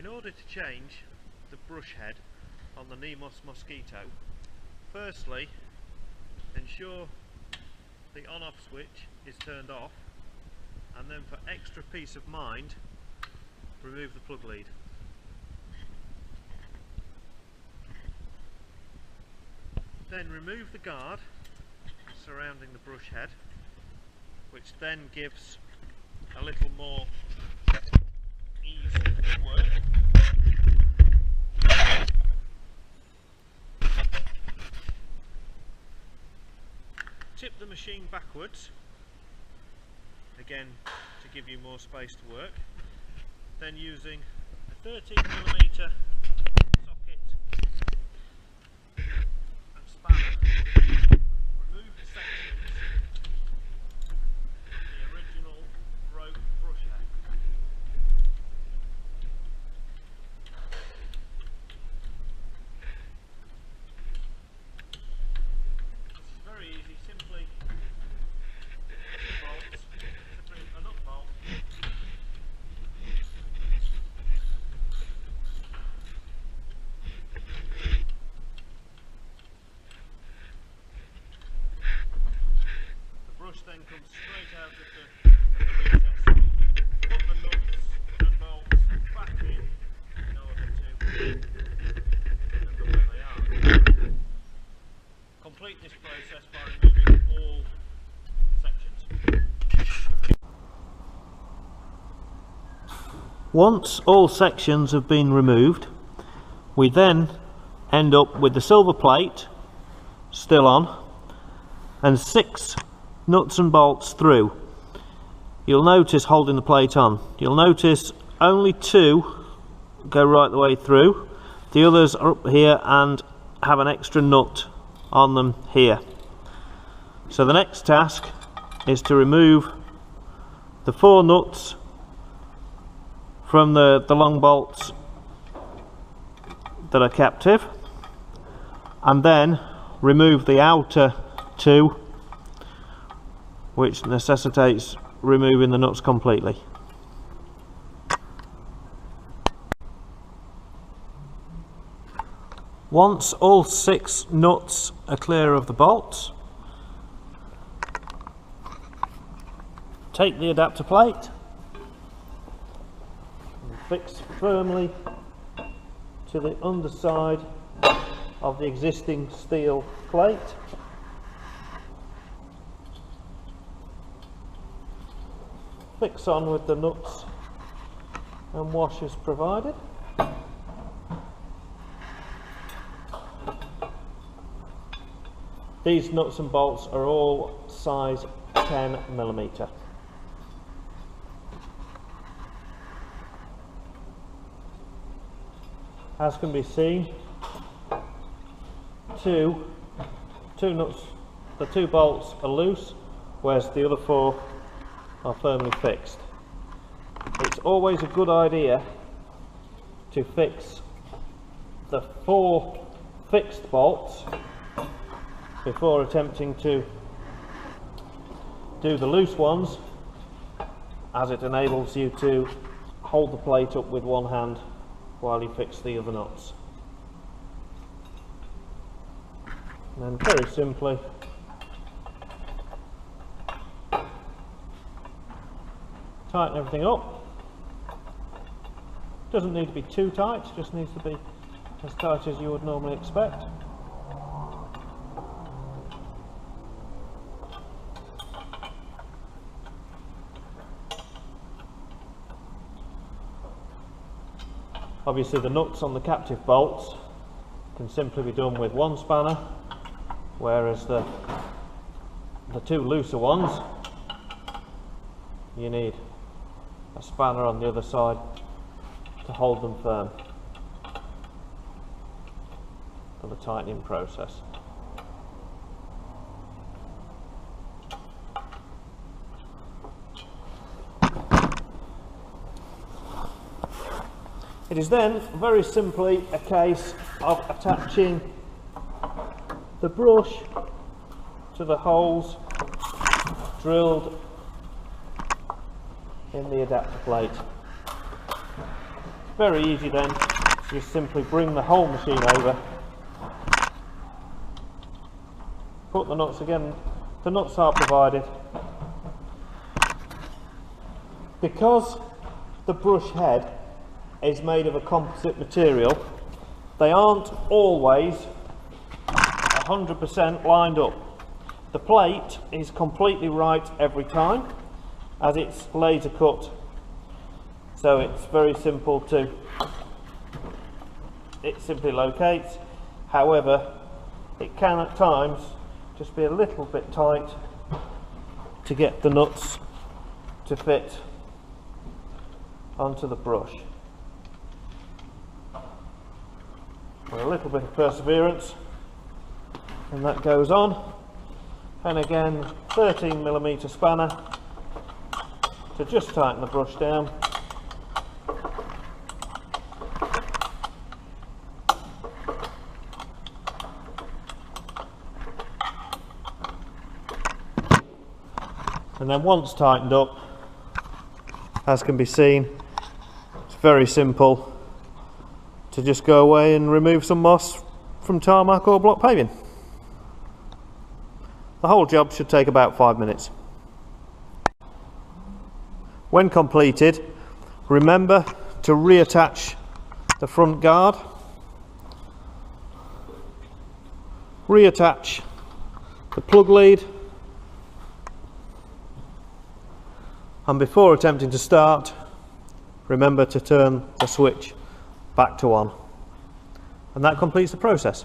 order to change the brush head on the Nemos Mosquito, firstly ensure the on-off switch is turned off, and then for extra peace of mind, remove the plug lead. Then remove the guard surrounding the brush head, which then gives a little more ease of work. Tip the machine backwards, again to give you more space to work. Then using a 13mm socket and spanner, remove the sections of the original rope brush head. This is very easy, simply bolts, simply a nut bolt. The brush then comes straight out of the recess. Put the nuts and bolts back in order to remember where they are. Complete this process by removing all sections. Once all sections have been removed, we then end up with the silver plate still on and 6 nuts and bolts through. You'll notice, holding the plate on, you'll notice only 2 go right the way through. The others are up here and have an extra nut on them here. So the next task is to remove the 4 nuts from the long bolts that are captive, and then remove the outer 2, which necessitates removing the nuts completely. Once all 6 nuts are clear of the bolts, take the adapter plate and fix firmly to the underside of the existing steel plate. Fix on with the nuts and washers provided. These nuts and bolts are all size 10mm. As can be seen, two nuts, the 2 bolts are loose, whereas the other 4 are firmly fixed. It's always a good idea to fix the 4 fixed bolts before attempting to do the loose ones, as it enables you to hold the plate up with one hand while you fix the other nuts. And then very simply tighten everything up. Doesn't need to be too tight, just needs to be as tight as you would normally expect. Obviously the nuts on the captive bolts can simply be done with one spanner, whereas the 2 looser ones, you need a spanner on the other side to hold them firm for the tightening process. It is then very simply a case of attaching the brush to the holes drilled in the adapter plate. Very easy then, just simply bring the whole machine over, put the nuts again, the nuts are provided. Because the brush head is made of a composite material, they aren't always 100% lined up. The plate is completely right every time, as it's laser cut, so it's very simple to, it simply locates. However, it can at times just be a little bit tight to get the nuts to fit onto the brush. With a little bit of perseverance, and that goes on. And again, 13mm spanner to just tighten the brush down. And then once tightened up, as can be seen, it's very simple to just go away and remove some moss from tarmac or block paving. The whole job should take about 5 minutes. When completed, remember to reattach the front guard, reattach the plug lead, and before attempting to start, remember to turn the switch back to on. And that completes the process.